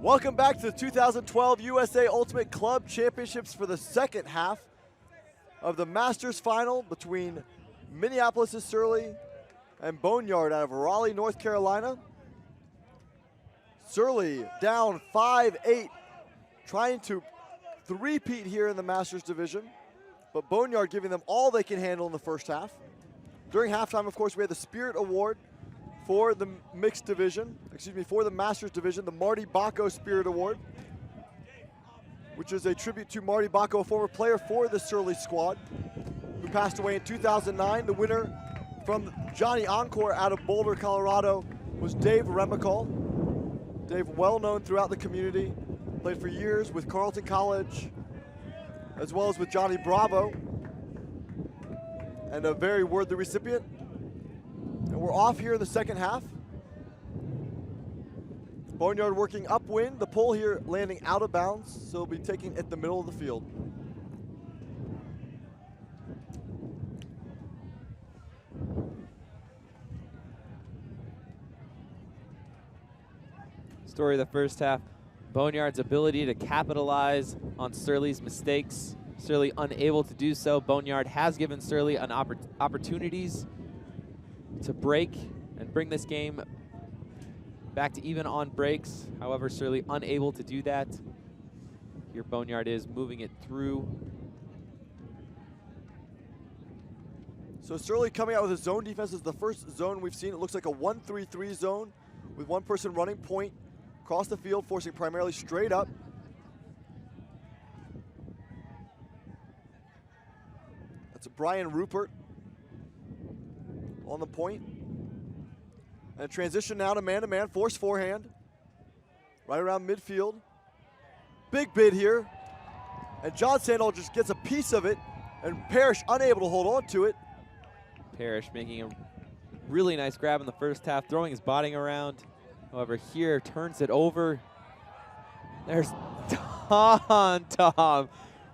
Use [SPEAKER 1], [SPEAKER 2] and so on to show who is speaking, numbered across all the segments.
[SPEAKER 1] Welcome back to the 2012 USA Ultimate Club Championships for the second half of the Masters final between Minneapolis' Surly and Boneyard out of Raleigh, North Carolina. Surly down 5-8, trying to three-peat here in the Masters division, but Boneyard giving them all they can handle in the first half. During halftime, of course, we had the Spirit Award for the mixed division, for the Masters division, the Marty Bacco Spirit Award, which is a tribute to Marty Bacco, a former player for the Surly squad, who passed away in 2009. The winner from Johnny Encore out of Boulder, Colorado, was Dave Remicall. Dave, well known throughout the community, played for years with Carleton College, as well as with Johnny Bravo, and a very worthy recipient. And we're off here in the second half. Boneyard working upwind, the pole here landing out of bounds, so it'll be taking at the middle of the field.
[SPEAKER 2] Story of the first half, Boneyard's ability to capitalize on Surly's mistakes. Surly unable to do so. Boneyard has given Surly an opportunities to break and bring this game back to even on breaks. However, Surly unable to do that. Here Boneyard is moving it through.
[SPEAKER 1] So Surly coming out with a zone defense. Is the first zone we've seen. It looks like a 1-3-3 zone with one person running point across the field, forcing primarily straight up. That's a Brian Rupert on the point. And a transition now to man-to-man, force forehand. Right around midfield. Big bid here. And John Sandoll just gets a piece of it, and Parrish unable to hold on to it.
[SPEAKER 2] Parrish making a really nice grab in the first half, throwing his body around. However, here turns it over. There's Dantom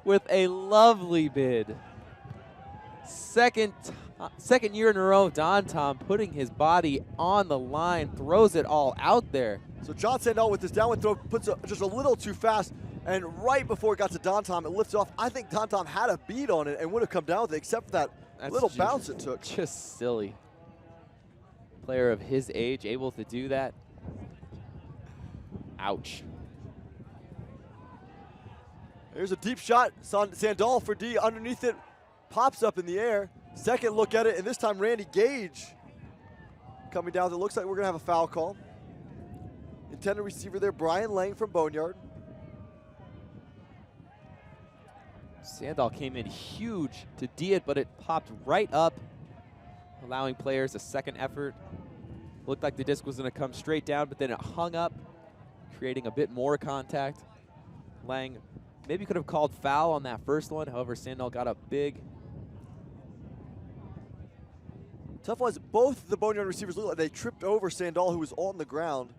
[SPEAKER 2] with a lovely bid. Second year in a row, Dantom putting his body on the line, throws it all out there.
[SPEAKER 1] So John Sandoll with this downward throw puts it just a little too fast, and right before it got to Dantom, it lifts off. I think Dantom had a bead on it and would have come down with it, except for that little bounce it took.
[SPEAKER 2] Just silly. Player of his age able to do that. Ouch.
[SPEAKER 1] Here's a deep shot. Sandoll for D underneath it. Pops up in the air. Second look at it, and this time Randy Gage coming down. It looks like we're going to have a foul call. Intended receiver there, Brian Lang from Boneyard.
[SPEAKER 2] Sandoll came in huge to D it, but it popped right up, allowing players a second effort. Looked like the disc was going to come straight down, but then it hung up, creating a bit more contact. Lang maybe could have called foul on that first one. However, Sandoll got up big.
[SPEAKER 1] Tough was both the Boneyard receivers looked like they tripped over Sandoll, who was on the ground.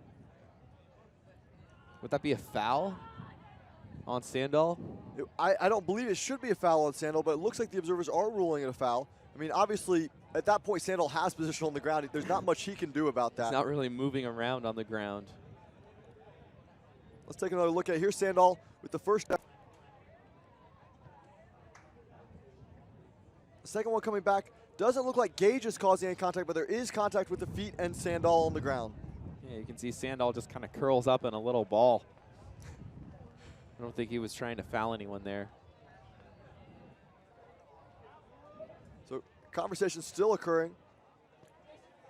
[SPEAKER 2] Would that be a foul on Sandoll?
[SPEAKER 1] I don't believe it should be a foul on Sandoll, but it looks like the observers are ruling it a foul. I mean, obviously, at that point, Sandoll has position on the ground. There's not much he can do about that.
[SPEAKER 2] He's not really moving around on the ground.
[SPEAKER 1] Let's take another look at it. Here's Sandoll with the first step. The second one coming back. Doesn't look like Gage is causing any contact, but there is contact with the feet and Sandoll on the ground.
[SPEAKER 2] Yeah, you can see Sandoll just kind of curls up in a little ball. I don't think he was trying to foul anyone there.
[SPEAKER 1] So conversation still occurring.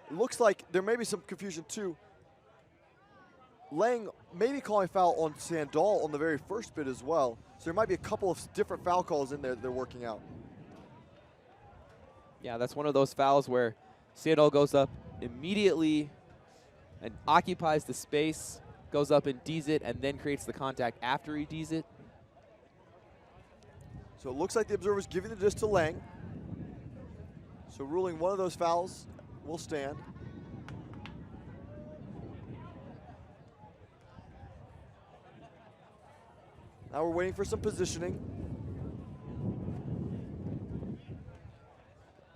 [SPEAKER 1] It looks like there may be some confusion too. Lang maybe calling foul on Sandoll on the very first bid as well. So there might be a couple of different foul calls in there that they're working out.
[SPEAKER 2] Yeah, that's one of those fouls where Sandoll goes up immediately and occupies the space, goes up and Ds it, and then creates the contact after he Ds it.
[SPEAKER 1] So it looks like the observer's giving the disc to Lang. So ruling one of those fouls will stand. Now we're waiting for some positioning.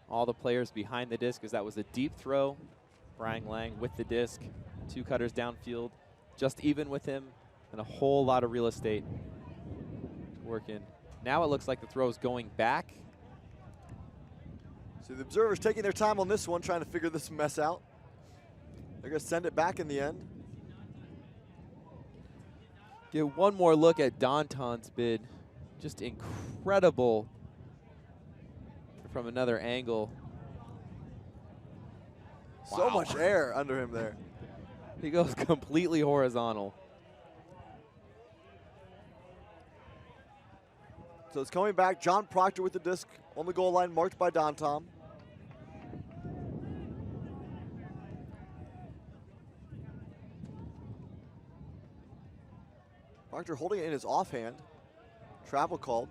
[SPEAKER 2] All the players behind the disc, as that was a deep throw. Brian Lang with the disc, two cutters downfield, just even with him. and a whole lot of real estate to work in. Now it looks like the throw is going back.
[SPEAKER 1] So the observers taking their time on this one, trying to figure this mess out. They're going to send it back in the end.
[SPEAKER 2] Get one more look at Dantom's bid. Just incredible from another angle.
[SPEAKER 1] So much air under him there.
[SPEAKER 2] He goes completely horizontal.
[SPEAKER 1] So it's coming back. John Proctor with the disc on the goal line, marked by Dantom. Proctor holding it in his offhand. Travel called.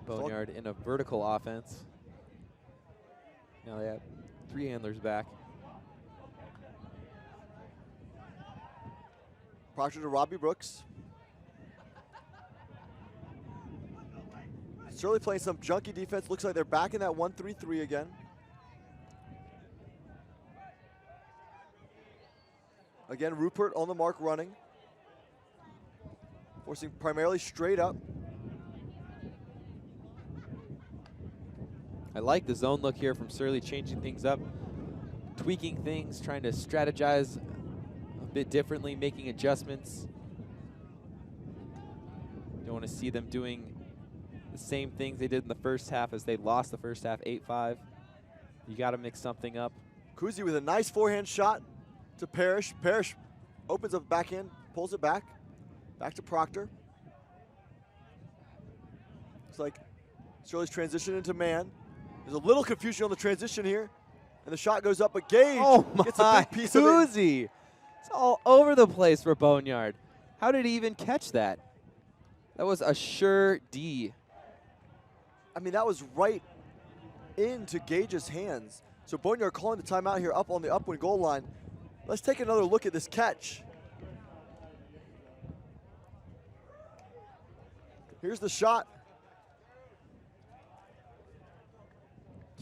[SPEAKER 2] Boneyard in a vertical offense. Now they have 3 handlers back.
[SPEAKER 1] Proctor to Robbie Brooks. Surly playing some junky defense. Looks like they're back in that 1-3-3 again. Again, Rupert on the mark running. Forcing primarily straight up.
[SPEAKER 2] I like the zone look here from Surly, changing things up, tweaking things, trying to strategize a bit differently, making adjustments. Don't want to see them doing the same things they did in the first half as they lost the first half 8-5. You got to mix something up.
[SPEAKER 1] Kuzi with a nice forehand shot to Parrish. Parrish opens up backhand, pulls it back. Back to Proctor. It's like Surly's transition into man. There's a little confusion on the transition here. And the shot goes up, but Gage gets a big piece of it.
[SPEAKER 2] Kuzi! It's all over the place for Boneyard. How did he even catch that? That was a sure D.
[SPEAKER 1] I mean, that was right into Gage's hands. So Boneyard calling the timeout here up on the upwind goal line. Let's take another look at this catch. Here's the shot.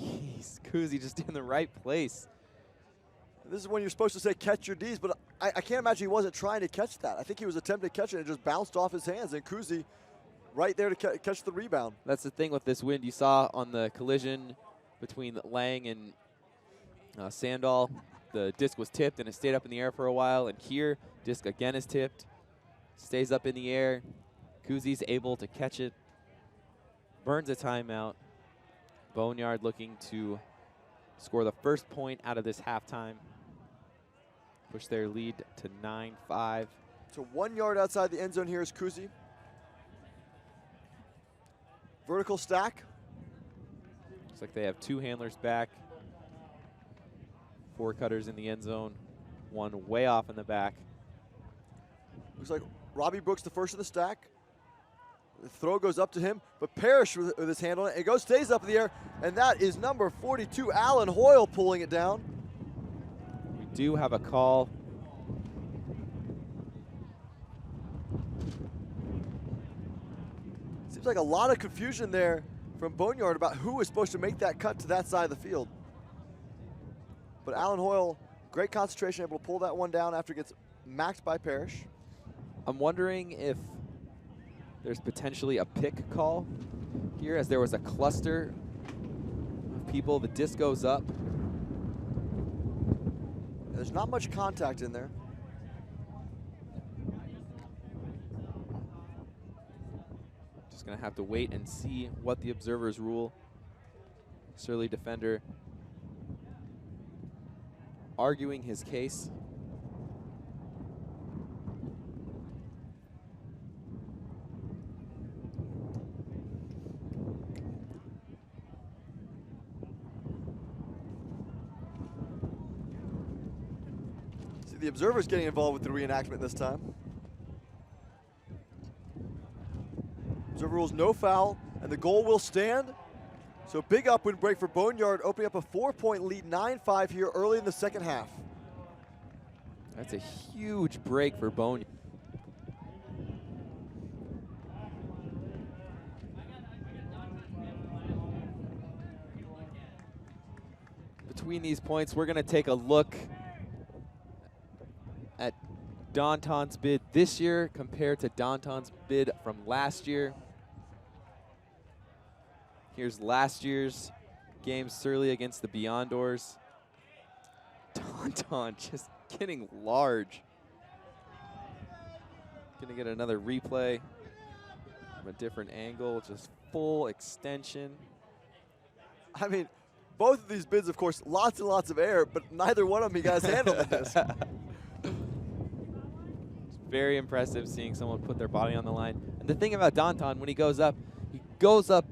[SPEAKER 2] Jeez, Kuzi just in the right place.
[SPEAKER 1] This is when you're supposed to say catch your Ds, but I can't imagine he wasn't trying to catch that. I think he was attempting to catch it and it just bounced off his hands, and Kuzi right there to catch the rebound.
[SPEAKER 2] That's the thing with this wind. You saw on the collision between Lang and Sandal, the disc was tipped and it stayed up in the air for a while, and here, disc again is tipped, stays up in the air. Kuzi's able to catch it, burns a timeout. Boneyard looking to score the first point out of this halftime. Push their lead to 9-5.
[SPEAKER 1] So 1 yard outside the end zone here is Kuzi. Vertical stack.
[SPEAKER 2] Looks like they have 2 handlers back. 4 cutters in the end zone. 1 way off in the back.
[SPEAKER 1] Looks like Robbie Brooks the first of the stack. The throw goes up to him, but Parrish with his hand on it. It stays up in the air, and that is number 42, Alan Hoyle, pulling it down.
[SPEAKER 2] We do have a call.
[SPEAKER 1] Seems like a lot of confusion there from Boneyard about who was supposed to make that cut to that side of the field. But Alan Hoyle, great concentration, able to pull that one down after it gets maxed by Parrish.
[SPEAKER 2] I'm wondering if there's potentially a pick call here, as there was a cluster of people. The disc goes up.
[SPEAKER 1] There's not much contact in there.
[SPEAKER 2] Just gonna have to wait and see what the observers rule. Surly defender arguing his case.
[SPEAKER 1] The observer's getting involved with the reenactment this time. Observer rules no foul, and the goal will stand. So big upwind break for Boneyard, opening up a 4-point lead, 9-5 here early in the second half.
[SPEAKER 2] That's a huge break for Boneyard. between these points, we're going to take a look at Dantom's bid this year compared to Dantom's bid from last year. Here's last year's game, Surly against the Beyondors. Dantom just getting large. Gonna get another replay from a different angle, just full extension.
[SPEAKER 1] I mean, both of these bids, of course, lots and lots of air, but neither one of them you guys handled the disc.
[SPEAKER 2] It's very impressive seeing someone put their body on the line. And the thing about Dantom, when he goes up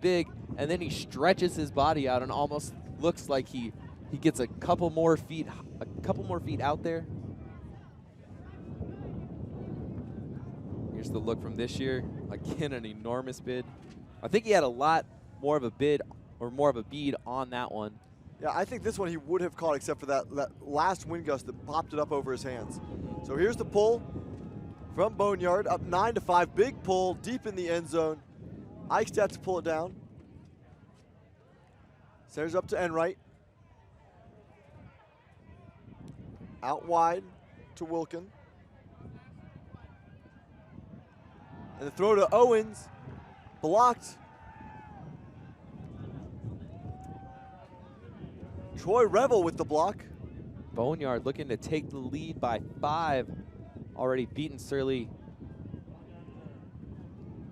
[SPEAKER 2] big, and then he stretches his body out and almost looks like he gets a couple more feet out there. Here's the look from this year. Again, an enormous bid. I think he had a lot more of a bid or more of a bead on that one.
[SPEAKER 1] Yeah, I think this one he would have caught except for that last wind gust that popped it up over his hands. So here's the pull from Boneyard, up 9-5. Big pull, deep in the end zone. Eichstadt to pull it down. Centers up to Enright. Out wide to Wilkin. And the throw to Owens, blocked. Troy Revel with the block.
[SPEAKER 2] Boneyard looking to take the lead by 5. Already beaten Surly.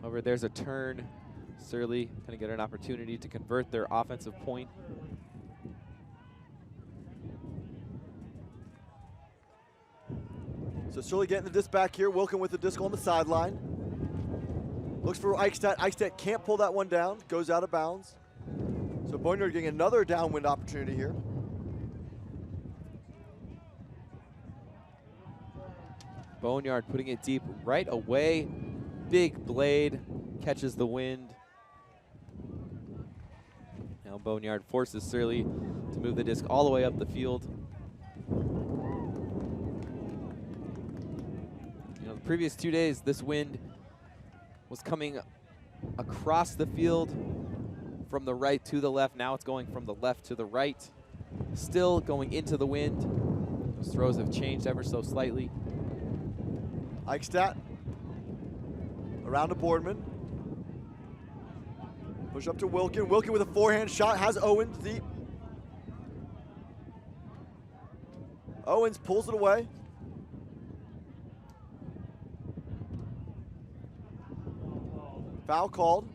[SPEAKER 2] Over there's a turn. Surly gonna get an opportunity to convert their offensive point.
[SPEAKER 1] So Surly getting the disc back here. Wilkin with the disc on the sideline. Looks for Eichstadt. Eichstadt can't pull that one down. Goes out of bounds. So Boneyard getting another downwind opportunity here.
[SPEAKER 2] Boneyard putting it deep right away. Big blade catches the wind. Now Boneyard forces Surly to move the disc all the way up the field. You know, the previous 2 days, this wind was coming across the field from the right to the left. Now it's going from the left to the right. Still going into the wind. Those throws have changed ever so slightly.
[SPEAKER 1] Eichstadt around to Boardman. Push up to Wilkin. Wilkin with a forehand shot, has Owens deep. Owens pulls it away. Foul called.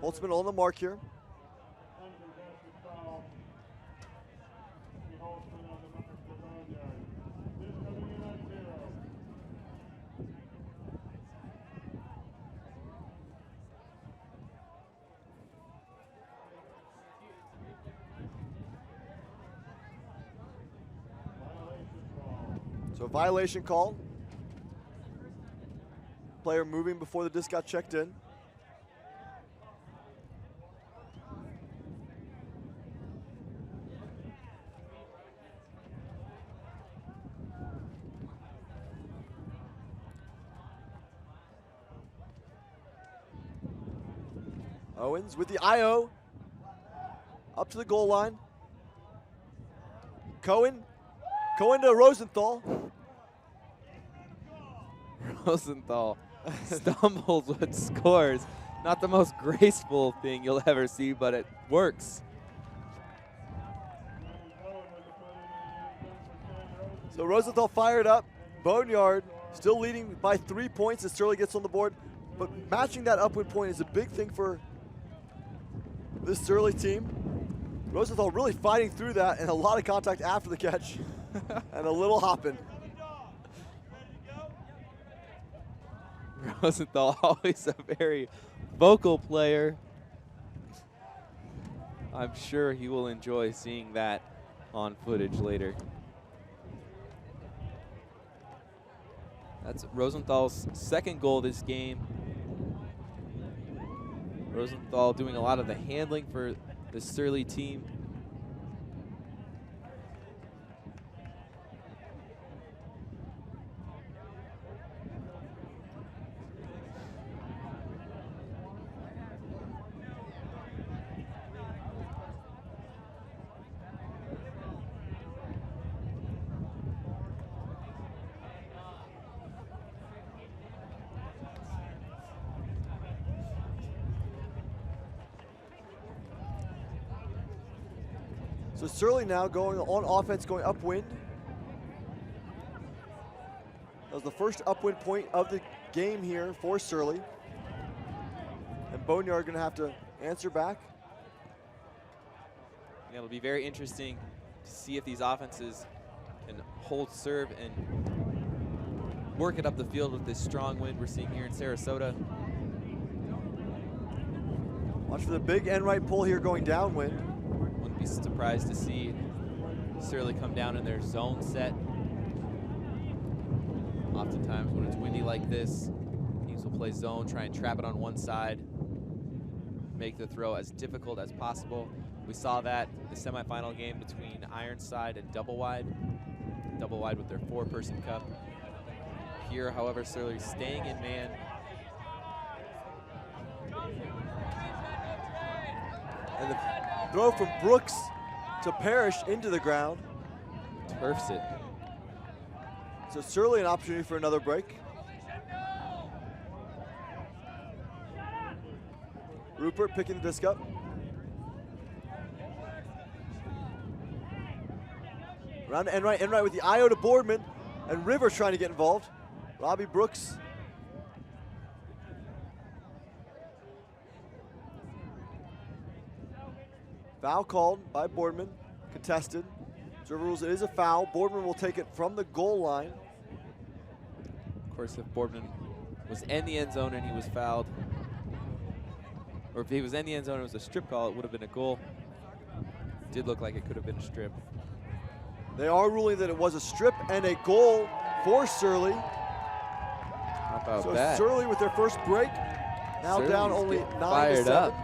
[SPEAKER 1] Holtzman on the mark here. So violation call. Player moving before the disc got checked in. Owens with the IO. Up to the goal line. Cohen to Rosenthal.
[SPEAKER 2] Rosenthal stumbles but scores. Not the most graceful thing you'll ever see, but it works.
[SPEAKER 1] So Rosenthal fired up. Boneyard still leading by 3 points as Surly gets on the board. But matching that upwind point is a big thing for this Surly team. Rosenthal really fighting through that, and a lot of contact after the catch and a little hopping.
[SPEAKER 2] Rosenthal, always a very vocal player. I'm sure he will enjoy seeing that on footage later. That's Rosenthal's second goal this game. Rosenthal doing a lot of the handling for the Surly team.
[SPEAKER 1] So Surly now going on offense, going upwind. That was the first upwind point of the game here for Surly. And Boneyard gonna have to answer back.
[SPEAKER 2] Yeah, it'll be very interesting to see if these offenses can hold serve and work it up the field with this strong wind we're seeing here in Sarasota.
[SPEAKER 1] Watch for the big end right pull here going downwind.
[SPEAKER 2] Wouldn't be surprised to see Surly come down in their zone set. Oftentimes when it's windy like this, teams will play zone, try and trap it on one side, make the throw as difficult as possible. We saw that in the semifinal game between Ironside and Double Wide with their 4-person cup. Here, however, Surly staying in man.
[SPEAKER 1] And the throw from Brooks to Parrish into the ground.
[SPEAKER 2] Turfs it.
[SPEAKER 1] So Surly an opportunity for another break. Rupert picking the disc up. Around to end right with the IO to Boardman. And Rivers trying to get involved. Robbie Brooks. Foul called by Boardman, contested. Observer rules it is a foul. Boardman will take it from the goal line.
[SPEAKER 2] Of course, if Boardman was in the end zone and he was fouled, or if he was in the end zone and it was a strip call, it would have been a goal. Did look like it could have been a strip.
[SPEAKER 1] They are ruling that it was a strip and a goal for Surly.
[SPEAKER 2] How about
[SPEAKER 1] So
[SPEAKER 2] that?
[SPEAKER 1] Surly with their first break, now
[SPEAKER 2] Surly's
[SPEAKER 1] down only
[SPEAKER 2] getting
[SPEAKER 1] 9-7.
[SPEAKER 2] fired up.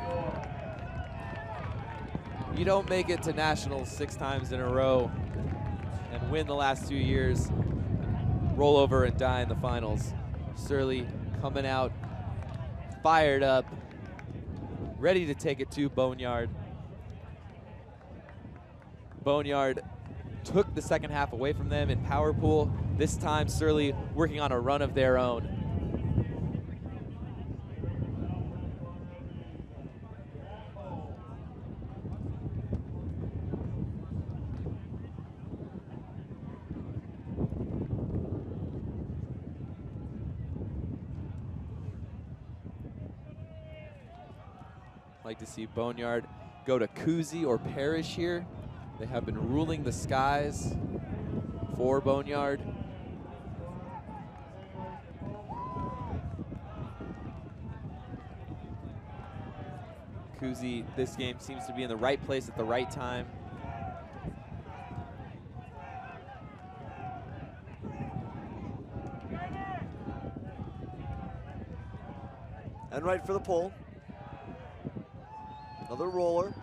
[SPEAKER 2] You don't make it to nationals 6 times in a row and win the last 2 years, roll over and die in the finals. Surly coming out fired up, ready to take it to Boneyard. Boneyard took the second half away from them in power pool. This time Surly working on a run of their own. Like to see Boneyard go to Kuzi or Parrish here. They have been ruling the skies for Boneyard. Kuzi, this game seems to be in the right place at the right time.
[SPEAKER 1] And right for the pull. Another roller.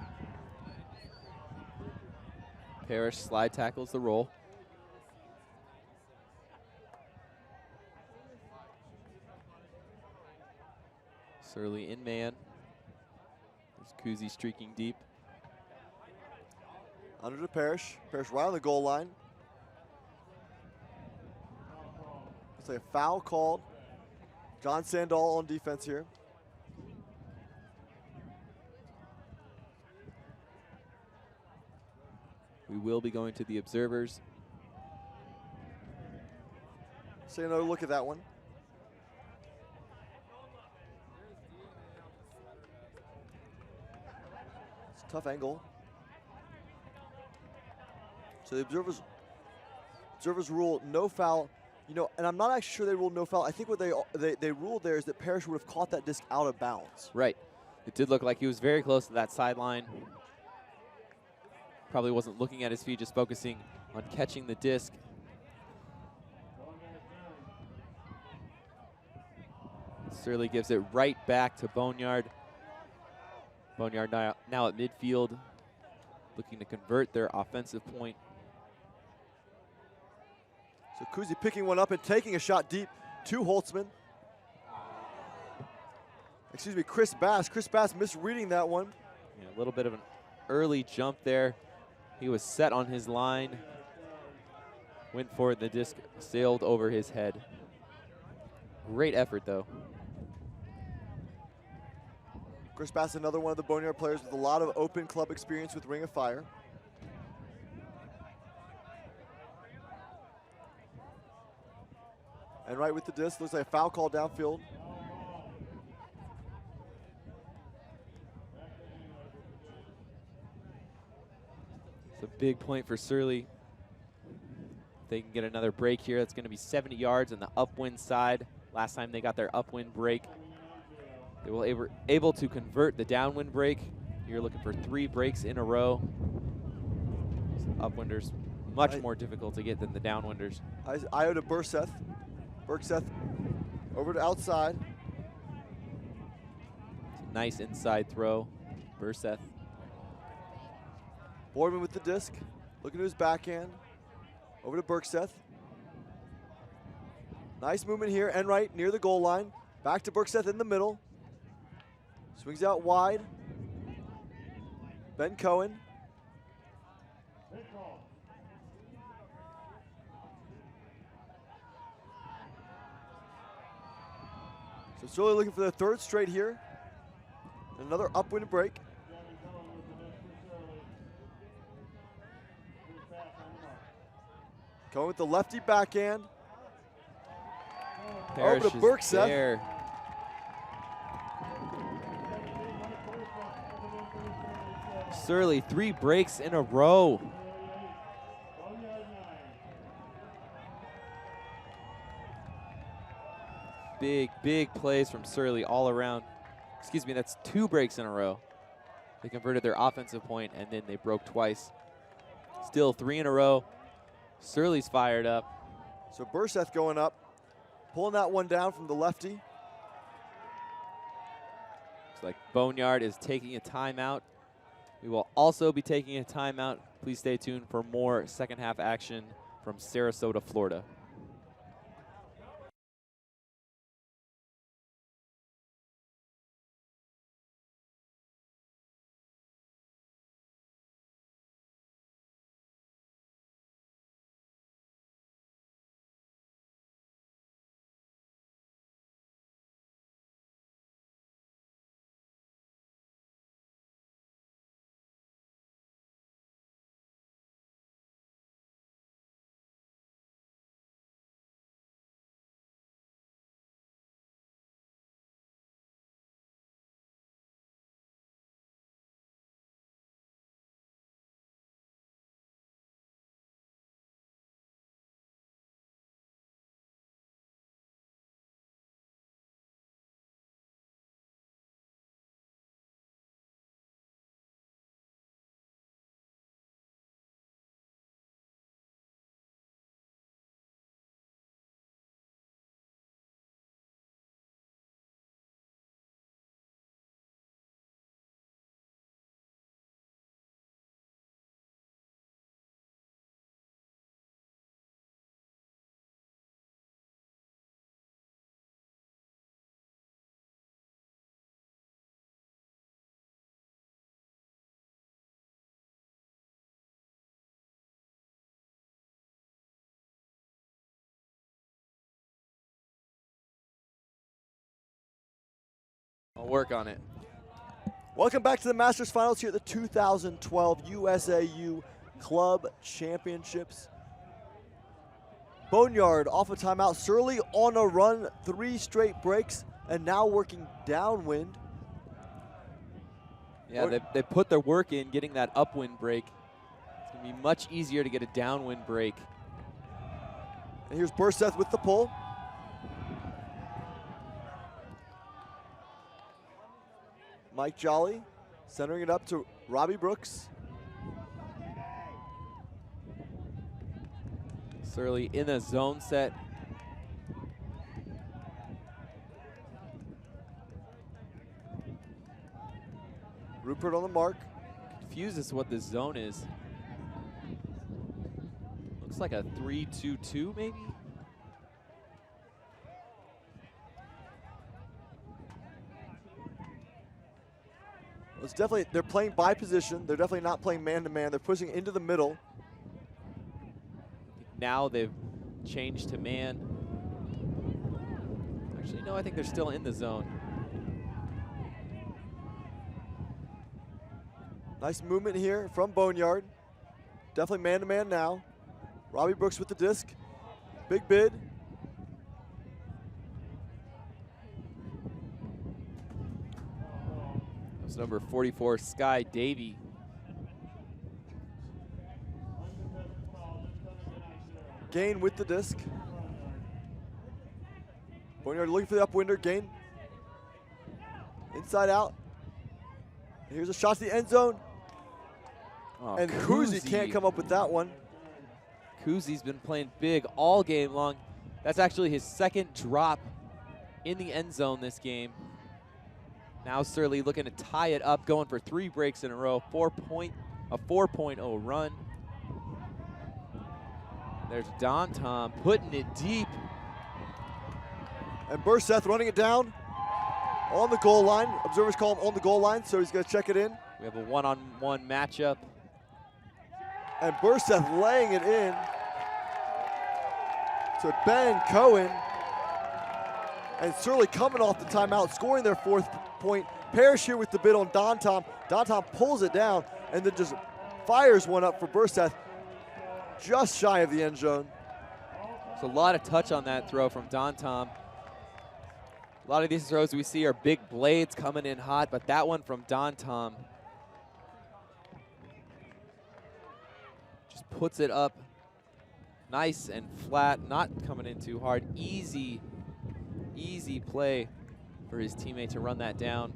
[SPEAKER 2] Parrish slide tackles the roll. Surly in man. There's Kuzi streaking deep.
[SPEAKER 1] Under to Parrish. Parrish right on the goal line. Looks like a foul called. John Sandahl on defense here.
[SPEAKER 2] We will be going to the observers.
[SPEAKER 1] Let's take another look at that one. It's a tough angle. So the observers rule no foul. You know, and I'm not actually sure they ruled no foul. I think what they ruled there is that Parrish would have caught that disc out of bounds.
[SPEAKER 2] Right. It did look like he was very close to that sideline. Probably wasn't looking at his feet, just focusing on catching the disc. Surly gives it right back to Boneyard. Boneyard now at midfield, looking to convert their offensive point.
[SPEAKER 1] So Kuzi picking one up and taking a shot deep to Holtzman. Excuse me, Chris Bass. Chris Bass misreading that one.
[SPEAKER 2] Yeah, a little bit of an early jump there. He was set on his line. Went for it, the disc sailed over his head. Great effort though.
[SPEAKER 1] Chris Bass, another one of the Boneyard players with a lot of open club experience with Ring of Fire. And right with the disc, looks like a foul call downfield.
[SPEAKER 2] It's a big point for Surly. If they can get another break here, that's going to be 70 yards on the upwind side. Last time they got their upwind break, they were able to convert the downwind break. You're looking for 3 breaks in a row. So upwinders much more difficult to get than the downwinders.
[SPEAKER 1] Io to Burseth. Bergseth over to outside.
[SPEAKER 2] It's a nice inside throw, Burseth.
[SPEAKER 1] Boardman with the disc, looking to his backhand. Over to Bergseth. Nice movement here, end right, near the goal line. Back to Bergseth in the middle. Swings out wide. Ben Cohen. So it's really looking for the 3rd straight here. Another upwind break. Cohen with the lefty backhand. Over to Bergseth.
[SPEAKER 2] There. Surly, 3 breaks in a row. Big plays from Surly all around. Excuse me, that's 2 breaks in a row. They converted their offensive point and then they broke twice. Still 3 in a row. Surly's fired up.
[SPEAKER 1] So Burseth going up, pulling that one down from the lefty.
[SPEAKER 2] Looks like Boneyard is taking a timeout. We will also be taking a timeout. Please stay tuned for more second half action from Sarasota, Florida. I'll work on it.
[SPEAKER 1] Welcome back to the Masters Finals here at the 2012 USAU Club Championships. Boneyard off a timeout. Surly on a run, 3 straight breaks, and now working downwind.
[SPEAKER 2] Yeah, they put their work in getting that upwind break. It's going to be much easier to get a downwind break.
[SPEAKER 1] And here's Burseth with the pull. Mike Jolly centering it up to Robbie Brooks.
[SPEAKER 2] Surly in a zone set.
[SPEAKER 1] Rupert on the mark.
[SPEAKER 2] Confused as to what this zone is. Looks like a 3-2-2 maybe?
[SPEAKER 1] It's definitely, they're playing by position. They're definitely not playing man-to-man. They're pushing into the middle.
[SPEAKER 2] Now they've changed to man. Actually, no, I think they're still in the zone.
[SPEAKER 1] Nice movement here from Boneyard. Definitely man-to-man now. Robbie Brooks with the disc. Big bid.
[SPEAKER 2] number 44, Sky Davey.
[SPEAKER 1] Gain with the disc. Boneyard looking for the upwinder. Gain. Inside out. Here's a shot to the end zone.
[SPEAKER 2] Oh,
[SPEAKER 1] And Kuzi can't come up with that one.
[SPEAKER 2] Kuzi's been playing big all game long. That's actually his second drop in the end zone this game. Now Surly looking to tie it up, going for 3 breaks in a row, a 4.0 run. There's Dantom putting it deep.
[SPEAKER 1] And Burseth running it down on the goal line. Observers call him on the goal line, so he's going to check it in.
[SPEAKER 2] We have a one-on-one matchup.
[SPEAKER 1] And Burseth laying it in to Ben Cohen. And Surly coming off the timeout, scoring their 4th point. Parachute with the bid on Dantom. Dantom pulls it down and then just fires one up for Burseth, just shy of the end zone.
[SPEAKER 2] There's a lot of touch on that throw from Dantom. A lot of these throws we see are big blades coming in hot, but that one from Dantom just puts it up nice and flat, not coming in too hard. Easy play for his teammate to run that down.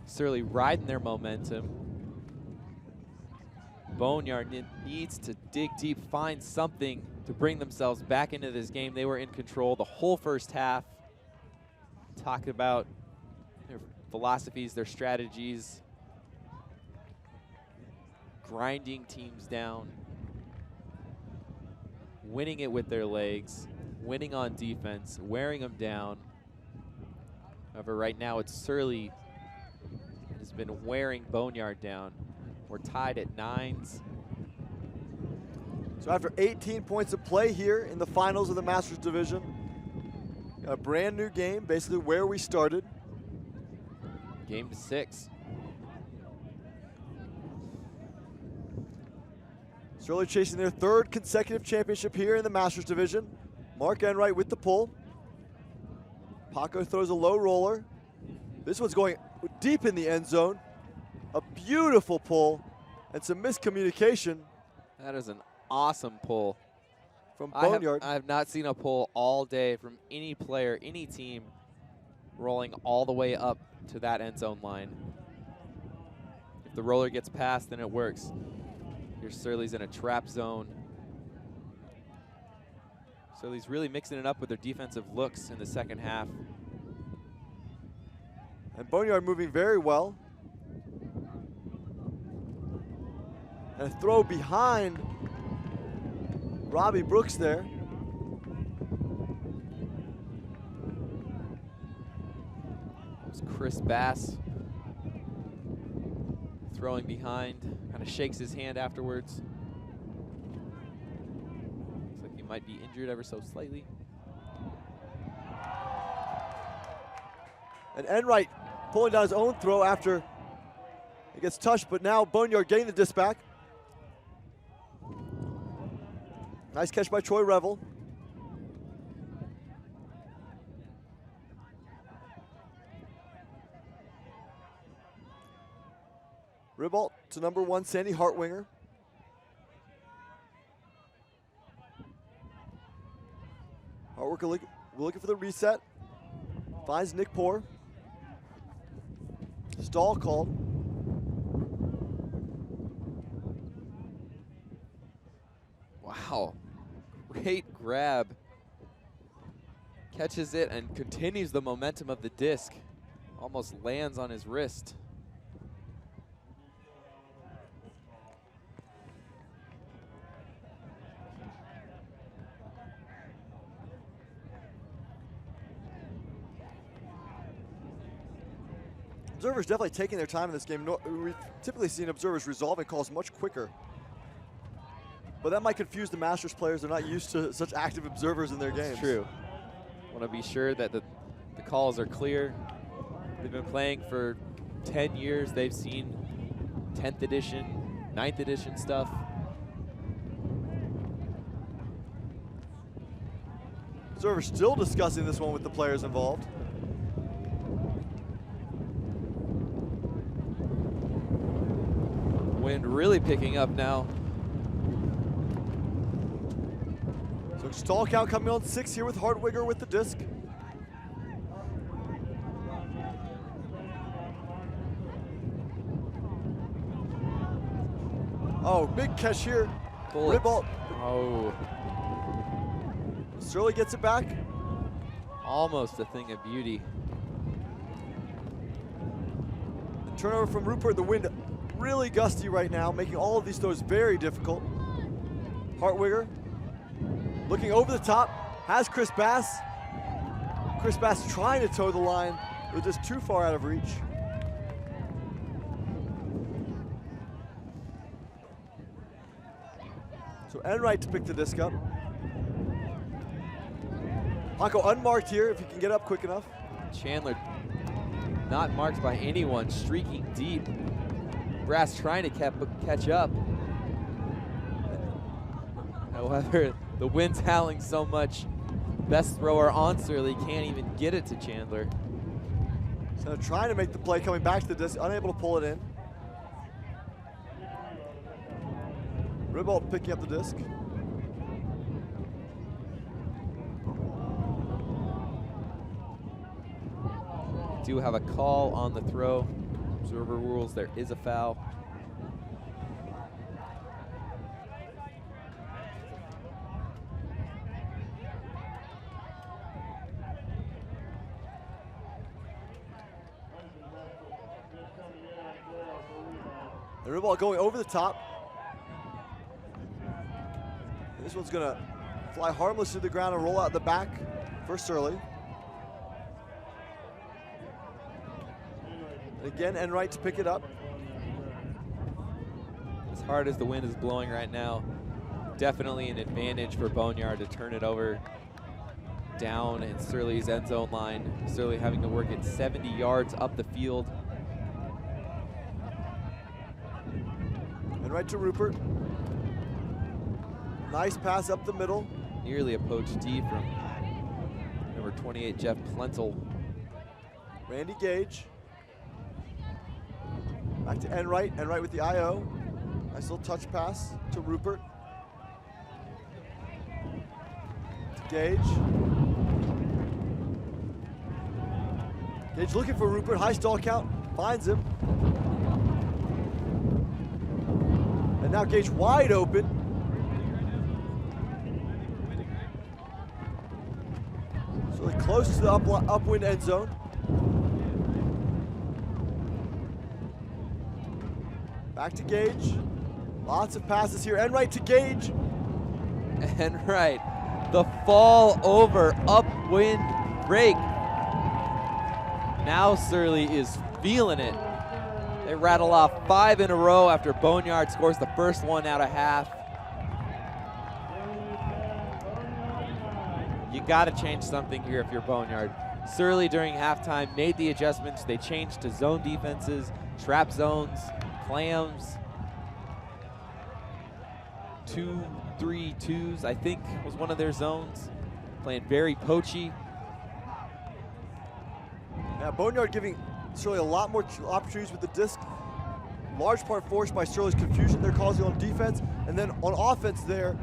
[SPEAKER 2] Surly riding their momentum. Boneyard needs to dig deep, find something to bring themselves back into this game. They were in control the whole first half. Talk about their philosophies, their strategies, grinding teams down, winning it with their legs, winning on defense, wearing them down. However, right now it's Surly has been wearing Boneyard down. We're tied at 9s.
[SPEAKER 1] So after 18 points of play here in the finals of the Masters Division, got a brand new game, basically where we started.
[SPEAKER 2] Game to 6.
[SPEAKER 1] Surly chasing their 3rd consecutive championship here in the Masters Division. Mark Enright with the pull. Paco throws a low roller. This one's going deep in the end zone. A beautiful pull and some miscommunication.
[SPEAKER 2] That is an awesome pull
[SPEAKER 1] from Boneyard.
[SPEAKER 2] I have not seen a pull all day from any player, any team, rolling all the way up to that end zone line. If the roller gets past, then it works. Here Surly's in a trap zone. Surly's really mixing it up with their defensive looks in the second half.
[SPEAKER 1] And Boneyard moving very well. And a throw behind Robbie Brooks there.
[SPEAKER 2] It was Chris Bass throwing behind, kind of shakes his hand afterwards. Looks like he might be injured ever so slightly.
[SPEAKER 1] And Enright pulling down his own throw after it gets touched, but now Boneyard getting the disc back. Nice catch by Troy Revel. Ribault to number 1, Sandy Hartwinger. Hartwinger looking for the reset. Finds Nick Poor. Stall called.
[SPEAKER 2] Wow, great grab. Catches it and continues the momentum of the disc. Almost lands on his wrist.
[SPEAKER 1] Observers definitely taking their time in this game. We've typically seen observers resolving calls much quicker. But that might confuse the Masters players. They're not used to such active observers in their games.
[SPEAKER 2] True. Want to be sure that the calls are clear. They've been playing for 10 years. They've seen 10th edition, 9th edition stuff.
[SPEAKER 1] Observers still discussing this one with the players involved.
[SPEAKER 2] Wind really picking up now.
[SPEAKER 1] So stall count coming on 6 here with Hartwigger with the disc. Oh, big catch here.
[SPEAKER 2] Bullets.
[SPEAKER 1] Ribalt.
[SPEAKER 2] Oh,
[SPEAKER 1] Surly gets it back.
[SPEAKER 2] almost a thing of beauty.
[SPEAKER 1] The turnover from Rupert. The wind really gusty right now, making all of these throws very difficult. Hartwigger looking over the top, has Chris Bass. Chris Bass trying to toe the line, but just too far out of reach. So Enright to pick the disc up. Paco unmarked here if he can get up quick enough.
[SPEAKER 2] Chandler not marked by anyone, streaking deep. Brass trying to catch up. However, the wind's howling so much, best thrower on Surly can't even get it to Chandler.
[SPEAKER 1] So trying to make the play, coming back to the disc, unable to pull it in. Ribalt picking up the disc.
[SPEAKER 2] Do have a call on the throw. Observer rules there is a foul.
[SPEAKER 1] And Ribalt going over the top. And this one's gonna fly harmless to the ground and roll out the back for Surly. And again, Enright to pick it up.
[SPEAKER 2] As hard as the wind is blowing right now, definitely an advantage for Boneyard to turn it over down in Surly's end zone line. Surly having to work it 70 yards up the field.
[SPEAKER 1] Enright to Rupert. Nice pass up the middle.
[SPEAKER 2] Nearly a poach D from number 28, Jeff Plentel.
[SPEAKER 1] Randy Gage. Back to Enright. Enright with the IO. Nice little touch pass to Rupert. To Gage. Gage looking for Rupert. High stall count. Finds him. And now Gage wide open. So really close to the upwind end zone. Back to Gage. Lots of passes here. Enright to Gage.
[SPEAKER 2] Enright, the fall over upwind break. Now Surly is feeling it. They rattle off 5 in a row after Boneyard scores the first one out of half. You gotta change something here if you're Boneyard. Surly during halftime made the adjustments. They changed to zone defenses, trap zones, clams, 2-3-2s, I think was one of their zones. Playing very poachy.
[SPEAKER 1] Yeah, Boneyard giving Surly a lot more opportunities with the disc. Large part forced by Surly's confusion they're causing on defense. And then on offense there,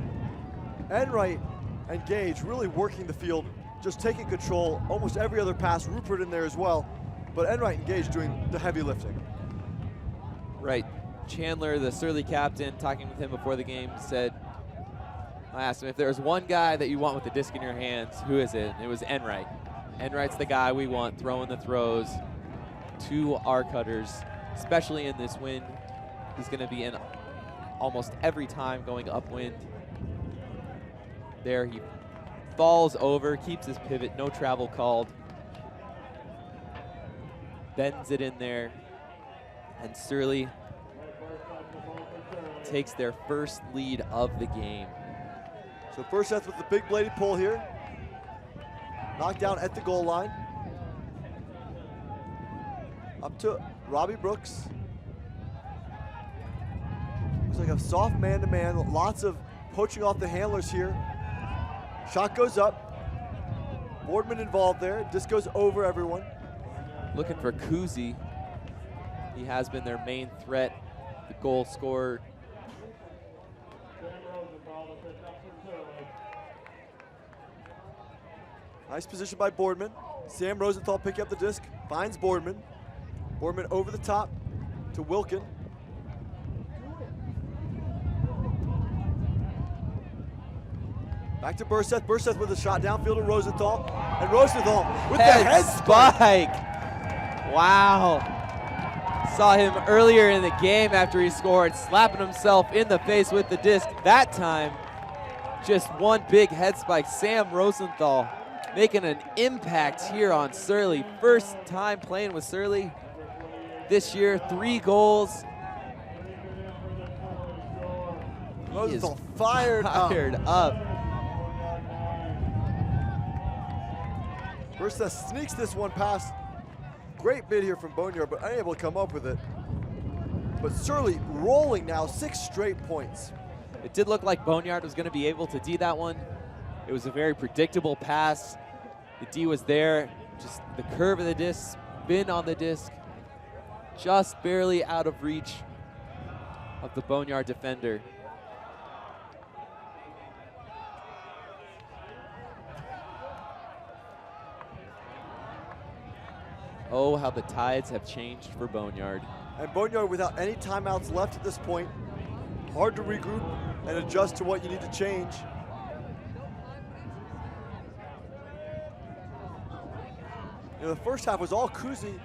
[SPEAKER 1] Enright and Gage really working the field, just taking control. Almost every other pass, Rupert in there as well. But Enright and Gage doing the heavy lifting.
[SPEAKER 2] Right. Chandler, the Surly captain, talking with him before the game, said, I asked him if there was one guy that you want with the disc in your hands, who is it? And it was Enright. Enright's the guy we want throwing the throws to our cutters, especially in this wind. He's going to be in almost every time going upwind. There he falls over, keeps his pivot, no travel called. Bends it in there. And Surly takes their first lead of the game.
[SPEAKER 1] So first set with the big bladed pull here. Knocked down at the goal line. Up to Robbie Brooks. Looks like a soft man-to-man. Lots of poaching off the handlers here. Shot goes up. Boardman involved there. Disc goes over everyone.
[SPEAKER 2] Looking for Kuzi. He has been their main threat the goal scorer.
[SPEAKER 1] Nice position by Boardman. Sam Rosenthal picking up the disc, finds Boardman. Boardman over the top to Wilkin. Back to Burseth. Burseth with a shot downfield to Rosenthal. And Rosenthal with the head
[SPEAKER 2] spike. Wow. Saw him earlier in the game after he scored, slapping himself in the face with the disc. That time, just one big head spike. Sam Rosenthal making an impact here on Surly. First time playing with Surly this year, 3 goals.
[SPEAKER 1] Rosenthal fired
[SPEAKER 2] up.
[SPEAKER 1] Burseth sneaks this one past. Great bid here from Boneyard, but unable to come up with it. But Surly rolling now, 6 straight points.
[SPEAKER 2] It did look like Boneyard was going to be able to D that one. It was a very predictable pass. The D was there, just the curve of the disc, spin on the disc, just barely out of reach of the Boneyard defender. Oh, how the tides have changed for Boneyard.
[SPEAKER 1] And Boneyard without any timeouts left at this point. Hard to regroup and adjust to what you need to change. You know, the first half was all Kuzi,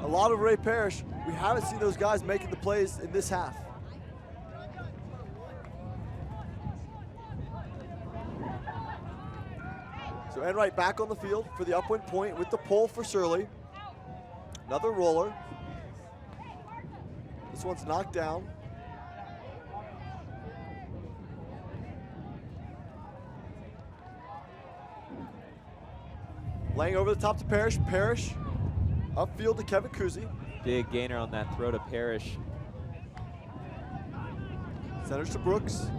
[SPEAKER 1] a lot of Ray Parrish. We haven't seen those guys making the plays in this half. So Enright back on the field for the upwind point with the pull for Surly. Another roller. This one's knocked down. Laying over the top to Parrish. Parrish upfield to Kevin Kuzi.
[SPEAKER 2] Big gainer on that throw to Parrish.
[SPEAKER 1] Centers to Brooks.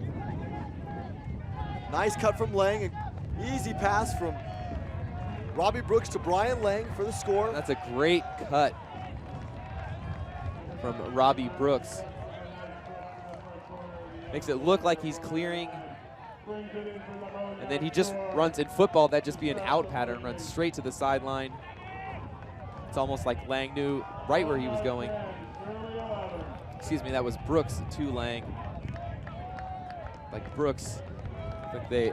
[SPEAKER 1] Nice cut from Lang. An easy pass from Robbie Brooks to Brian Lang for the score.
[SPEAKER 2] That's a great cut from Robbie Brooks. Makes it look like he's clearing. And then he just runs. In football, that'd just be an out pattern, runs straight to the sideline. It's almost like Lang knew right where he was going. Excuse me, that was Brooks to Lang. Like Brooks, I think they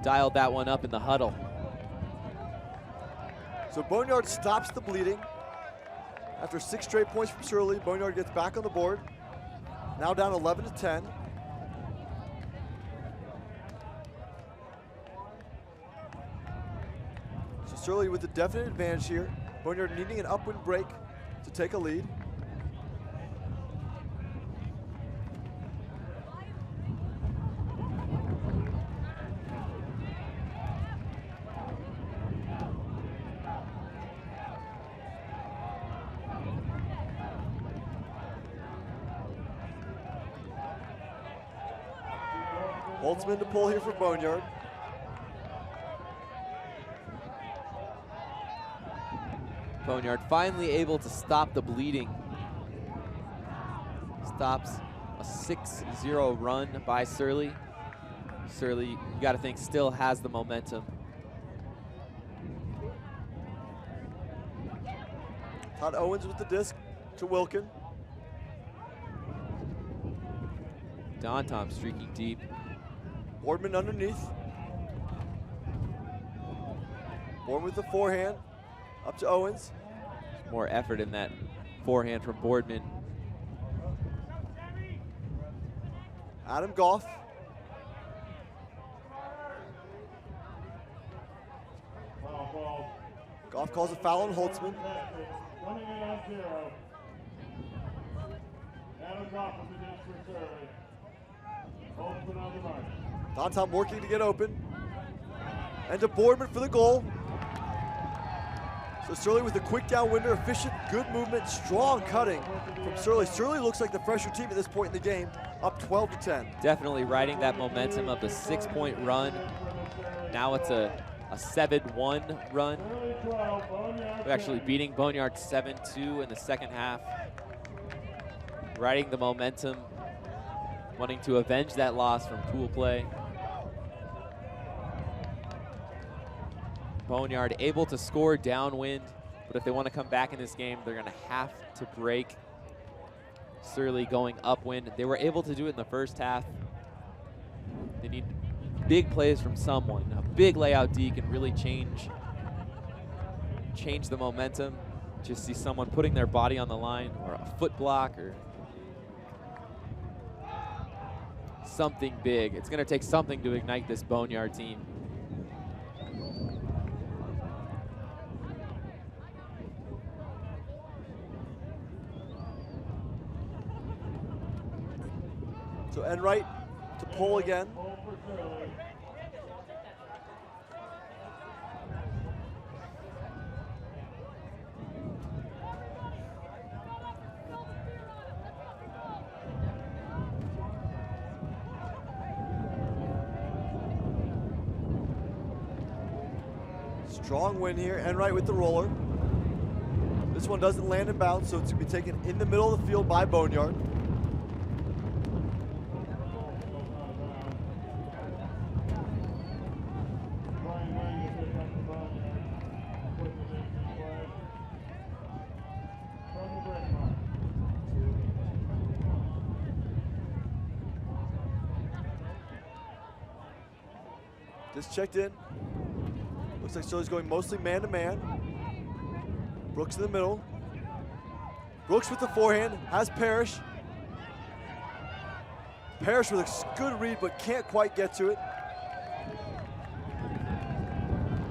[SPEAKER 2] dialed that one up in the huddle.
[SPEAKER 1] So Boneyard stops the bleeding. After 6 straight points from Surly, Boneyard gets back on the board. Now down 11-10. So Surly with a definite advantage here. Boneyard needing an upwind break to take a lead. Holtzman to pull here for Boneyard.
[SPEAKER 2] Boneyard finally able to stop the bleeding. Stops a 6-0 run by Surly. Surly, you gotta think, still has the momentum.
[SPEAKER 1] Todd Owens with the disc to Wilkin.
[SPEAKER 2] Dantom streaking deep.
[SPEAKER 1] Boardman underneath. Boardman with the forehand. Up to Owens.
[SPEAKER 2] More effort in that forehand from Boardman.
[SPEAKER 1] Adam Goff. Goff calls a foul on Holtzman. Dantom working to get open. And to Boardman for the goal. So Surly with a quick downwinder, efficient, good movement, strong cutting from Surly. Surly looks like the fresher team at this point in the game, up 12-10.
[SPEAKER 2] Definitely riding that momentum of the 6-point run. Now it's a 7-1 run. We're actually beating Boneyard 7-2 in the second half. riding the momentum, wanting to avenge that loss from pool play. Boneyard able to score downwind, but if they want to come back in this game, they're going to have to break Surly going upwind. They were able to do it in the first half. They need big plays from someone. A big layout D can really change the momentum. Just see someone putting their body on the line, or a foot block, or something big. It's going to take something to ignite this Boneyard team.
[SPEAKER 1] So Enright to pull again. Strong win here. Enright with the roller. This one doesn't land in bounds, so it's going to be taken in the middle of the field by Boneyard. Just checked in. Looks like Surly's going mostly man-to-man. Brooks in the middle. Brooks with the forehand, has Parrish. Parrish with a good read, but can't quite get to it.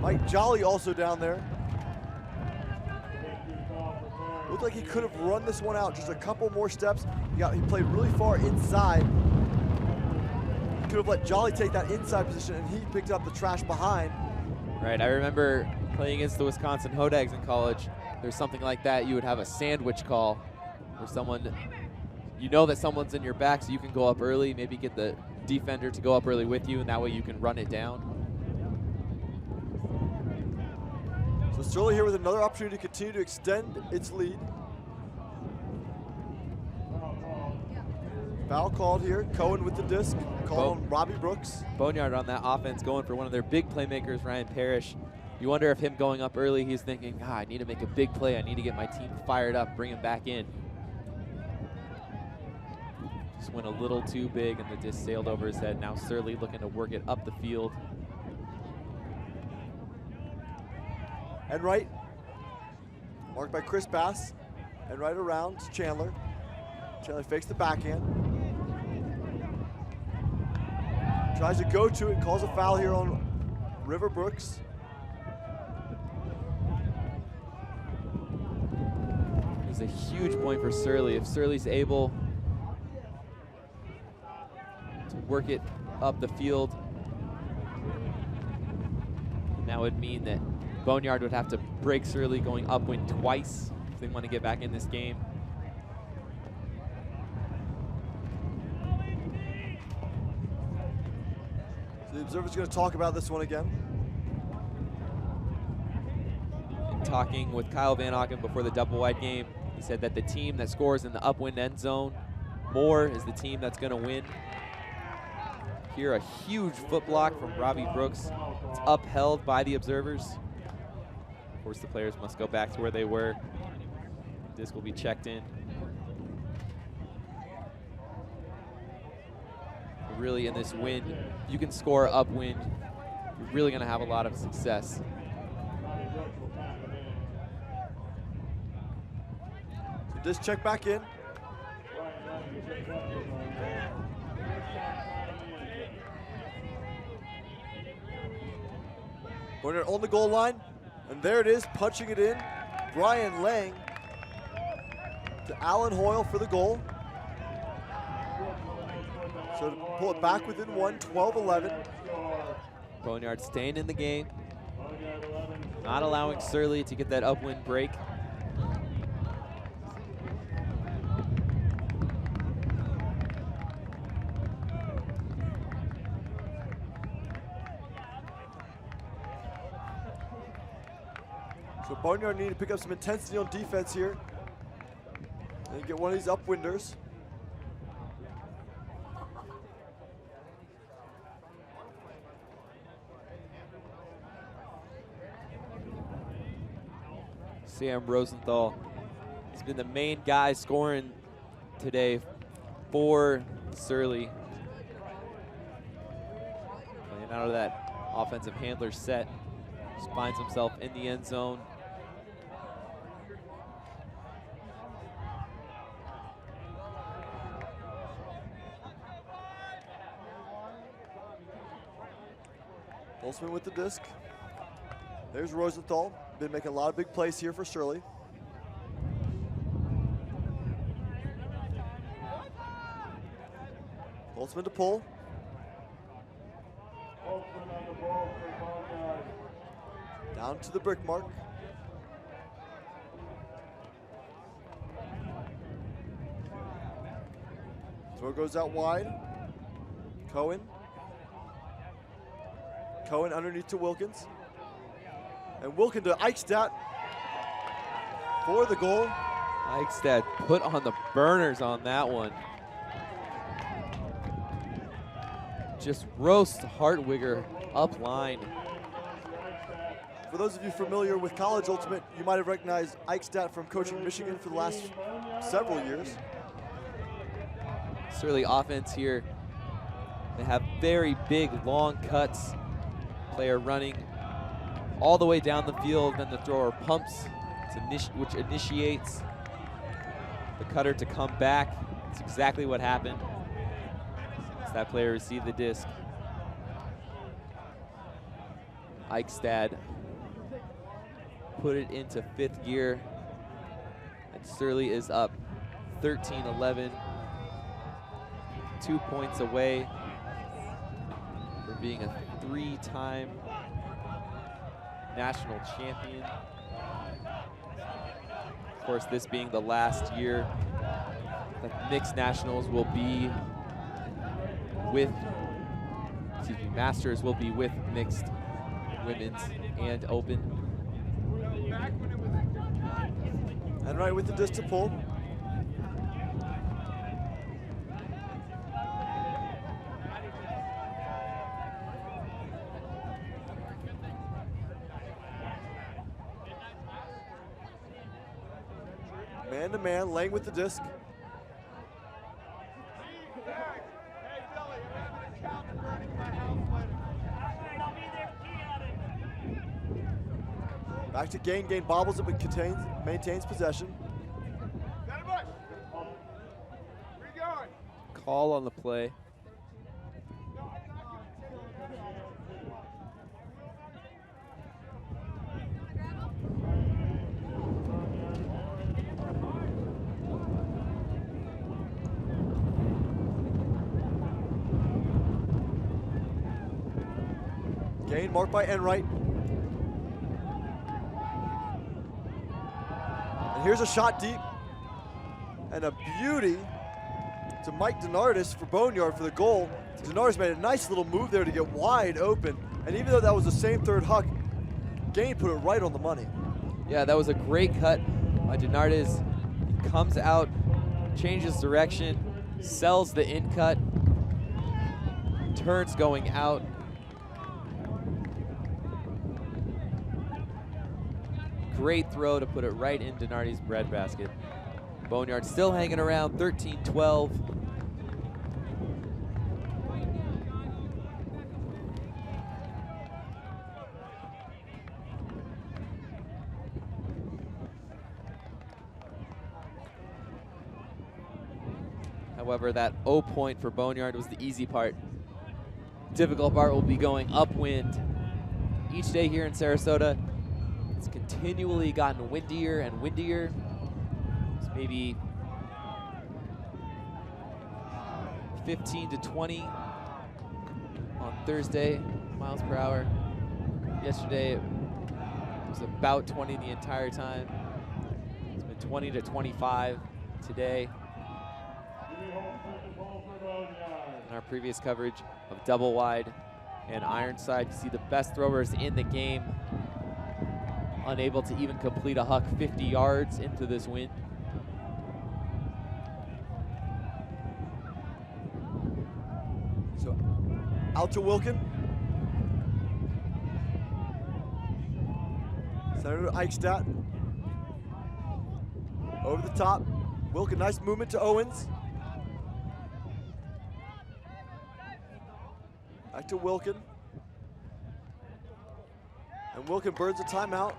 [SPEAKER 1] Mike Jolly also down there. Looked like he could have run this one out just a couple more steps. He played really far inside. He could have let Jolly take that inside position, and he picked up the trash behind.
[SPEAKER 2] Right, I remember playing against the Wisconsin Hodags in college. There's something like that. You would have a sandwich call where someone, you know that someone's in your back, so you can go up early, maybe get the defender to go up early with you, and that way you can run it down.
[SPEAKER 1] So Surly here with another opportunity to continue to extend its lead. Foul called here. Cohen with the disc. Called on Robbie Brooks.
[SPEAKER 2] Boneyard on that offense going for one of their big playmakers, Ryan Parrish. You wonder if him going up early, he's thinking, I need to make a big play. I need to get my team fired up, bring him back in. Just went a little too big and the disc sailed over his head. Now Surly looking to work it up the field.
[SPEAKER 1] Enright, marked by Chris Bass. Enright around to Chandler. Chandler fakes the backhand. Tries to go to it, calls a foul here on River Brooks.
[SPEAKER 2] It's a huge point for Surly. If Surly's able to work it up the field, that would mean that Boneyard would have to break Surly going upwind twice if they want to get back in this game.
[SPEAKER 1] So the observer's going to talk about this one again.
[SPEAKER 2] In talking with Kyle Van Auken before the double wide game, he said that the team that scores in the upwind end zone more is the team that's going to win. Here, a huge foot block from Robbie Brooks. It's upheld by the observers. Of course, the players must go back to where they were. Disc will be checked in. But really, in this wind, if you can score upwind, you're really going to have a lot of success.
[SPEAKER 1] So disc check back in. Boneyard on the goal line, and there it is, punching it in. Brian Lang to Alan Hoyle for the goal. So to pull it back within one, 12-11.
[SPEAKER 2] Boneyard staying in the game, not allowing Surly to get that upwind break.
[SPEAKER 1] Boneyard need to pick up some intensity on defense here and get one of these upwinders.
[SPEAKER 2] Sam Rosenthal has been the main guy scoring today for Surly. Playing out of that offensive handler set. Just finds himself in the end zone.
[SPEAKER 1] Holtzman with the disc. There's Rosenthal. Been making a lot of big plays here for Surly. Holtzman to pull. Down to the brick mark. Throw goes out wide. Cohen. Cohen underneath to Wilkins. And Wilkins to Eichstadt for the goal.
[SPEAKER 2] Eichstadt put on the burners on that one. Just roast Hartwigger up line.
[SPEAKER 1] For those of you familiar with college ultimate, you might have recognized Eichstadt from coaching Michigan for the last several years.
[SPEAKER 2] Surly offense here. They have very big, long cuts. Player running all the way down the field, then the thrower pumps, which initiates the cutter to come back. That's exactly what happened as that player received the disc. Eichstadt put it into 5th gear, and Surly is up 13-11, 2 points away for being a 3-time national champion. Of course, this being the last year that mixed nationals will be with, masters will be with mixed women's and open.
[SPEAKER 1] And right with the disc to pull. Man to man, Lang with the disc. Back to Gain. Gain bobbles it but maintains possession.
[SPEAKER 2] Call on the play.
[SPEAKER 1] Gain marked by Enright. And here's a shot deep. And a beauty to Mike Denardis for Boneyard for the goal. Denardis made a nice little move there to get wide open. And even though that was the same third huck, Gain put it right on the money.
[SPEAKER 2] Yeah, that was a great cut by Denardis. Comes out, changes direction, sells the in cut, turns going out. Great throw to put it right in Denardi's breadbasket. Boneyard still hanging around 13-12. However, that O point for Boneyard was the easy part. Difficult part will be going upwind. Each day here in Sarasota, it's continually gotten windier and windier. It's maybe 15 to 20 on Thursday, miles per hour. Yesterday, it was about 20 the entire time. It's been 20 to 25 today. In our previous coverage of double wide and Ironside, you see the best throwers in the game unable to even complete a huck 50 yards into this wind.
[SPEAKER 1] So out to Wilkin. Senator Eichstadt. Over the top. Wilkin, nice movement to Owens. Back to Wilkin. And Wilkin burns a timeout.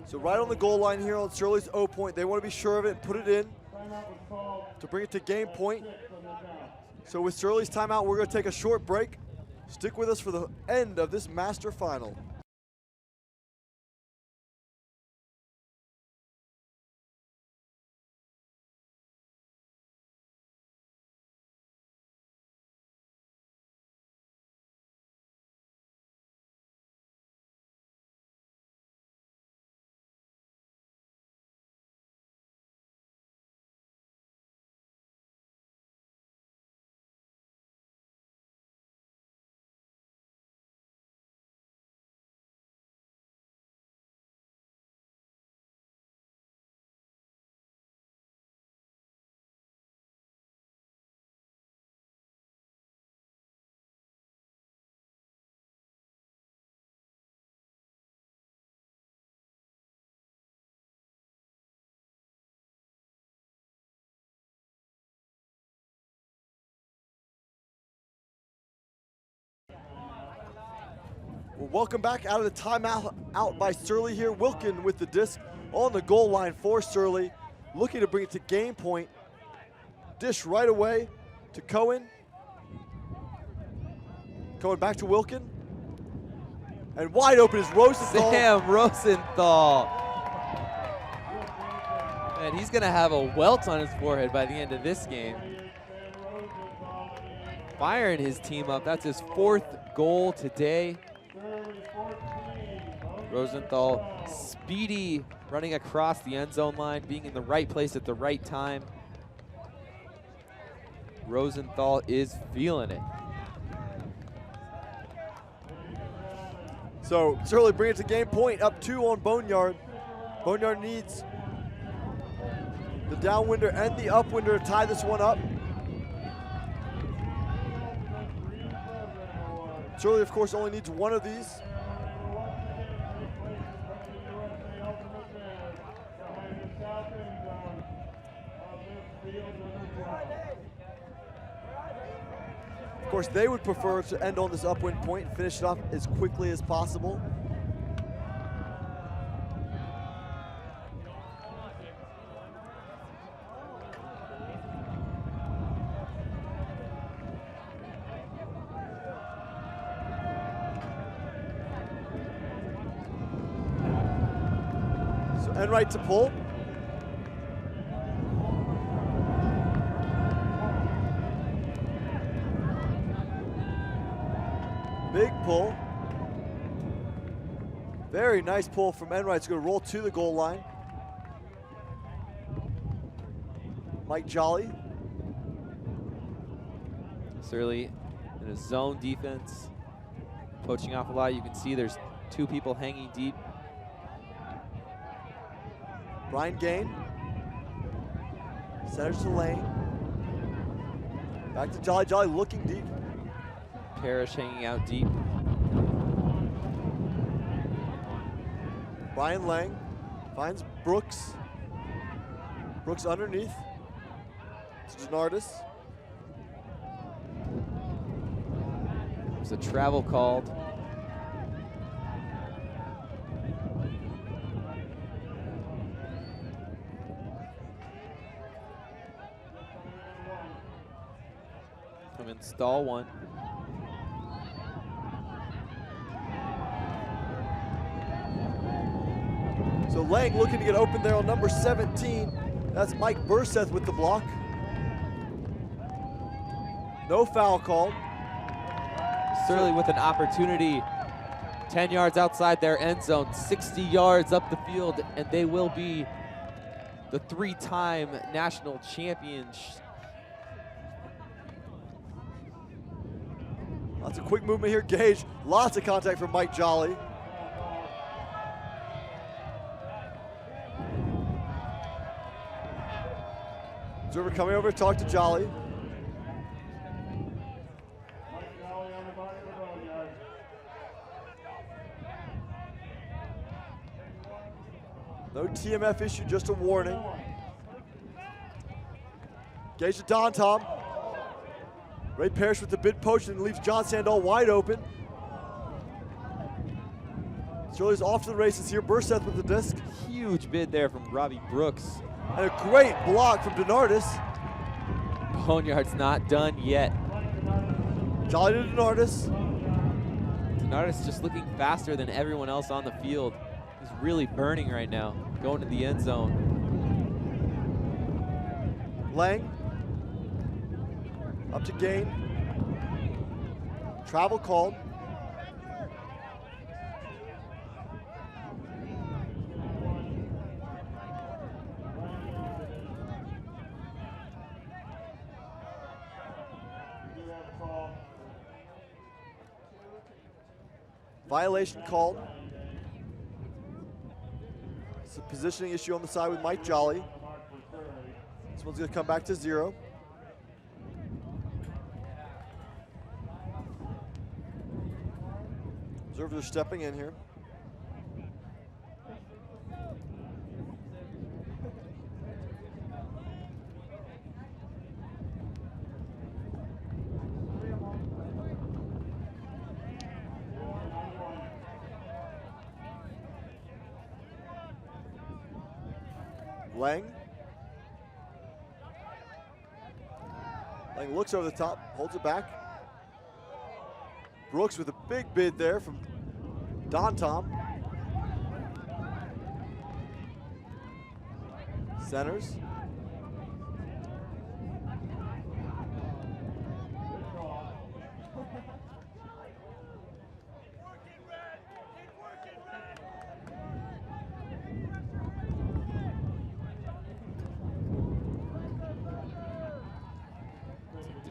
[SPEAKER 1] So right on the goal line here on Shirley's O point, they want to be sure of it and put it in to bring it to game point. So with Shirley's timeout, we're going to take a short break. Stick with us for the end of this Master Final. Well, welcome back out of the timeout out by Surly here. Wilkin with the disc on the goal line for Surly, looking to bring it to game point. Dish right away to Cohen. Cohen back to Wilkin. And wide open is Rosenthal.
[SPEAKER 2] Sam Rosenthal. And he's going to have a welt on his forehead by the end of this game. Firing his team up. That's his 4th goal today. Rosenthal, speedy, running across the end zone line, being in the right place at the right time. Rosenthal is feeling it.
[SPEAKER 1] So Surly bring it to game point, up 2 on Boneyard. Boneyard needs the downwinder and the upwinder to tie this one up. Surly, of course, only needs one of these. Of course, they would prefer to end on this upwind point and finish it off as quickly as possible. So Enright to pull. Big pull. Very nice pull from Enright. It's going to roll to the goal line. Mike Jolly.
[SPEAKER 2] Surly in a zone defense, poaching off a lot. You can see there's 2 people hanging deep.
[SPEAKER 1] Brian Gain. Centers to Lane. Back to Jolly. Jolly looking deep.
[SPEAKER 2] Parrish hanging out deep.
[SPEAKER 1] Brian Lang finds Brooks. Brooks underneath. It's Janardis.
[SPEAKER 2] There's a travel called. Come install one.
[SPEAKER 1] So Lang looking to get open there on number 17. That's Mike Burseth with the block. No foul called.
[SPEAKER 2] Surly with an opportunity. 10 yards outside their end zone, 60 yards up the field, and they will be the 3-time national champions.
[SPEAKER 1] Lots of quick movement here, Gage. Lots of contact from Mike Jolly. Observer coming over to talk to Jolly. TMF issue, just a warning. Gage to Dantom. Ray Parrish with the bid poach and leaves John Sandahl wide open. Shirley's off to the races here. Burseth with the disc.
[SPEAKER 2] Huge bid there from Robbie Brooks.
[SPEAKER 1] And a great block from Denardis.
[SPEAKER 2] Boneyard's not done yet.
[SPEAKER 1] Jolly to Denardis.
[SPEAKER 2] Denardis just looking faster than everyone else on the field. He's really burning right now, going to the end zone.
[SPEAKER 1] Lang. Up to gain. Travel called. Violation called. It's a positioning issue on the side with Mike Jolly. This one's going to come back to 0. Observers are stepping in here. Lang. Lang looks over the top, holds it back. Brooks with a big bid there from Dantom. Centers.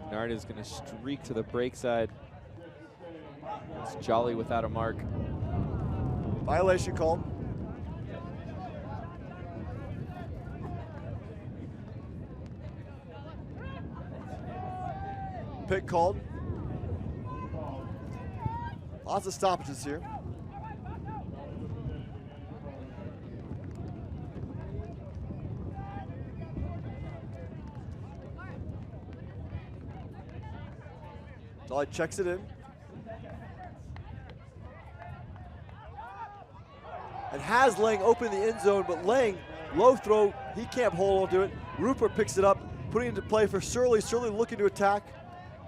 [SPEAKER 2] Denard is going to streak to the break side. It's Jolly without a mark.
[SPEAKER 1] Violation called. Pick called. Lots of stoppages here. Dolly checks it in. And has Lang open the end zone, but Lang, low throw, he can't hold on to it. Rupert picks it up, putting it into play for Surly. Surly looking to attack.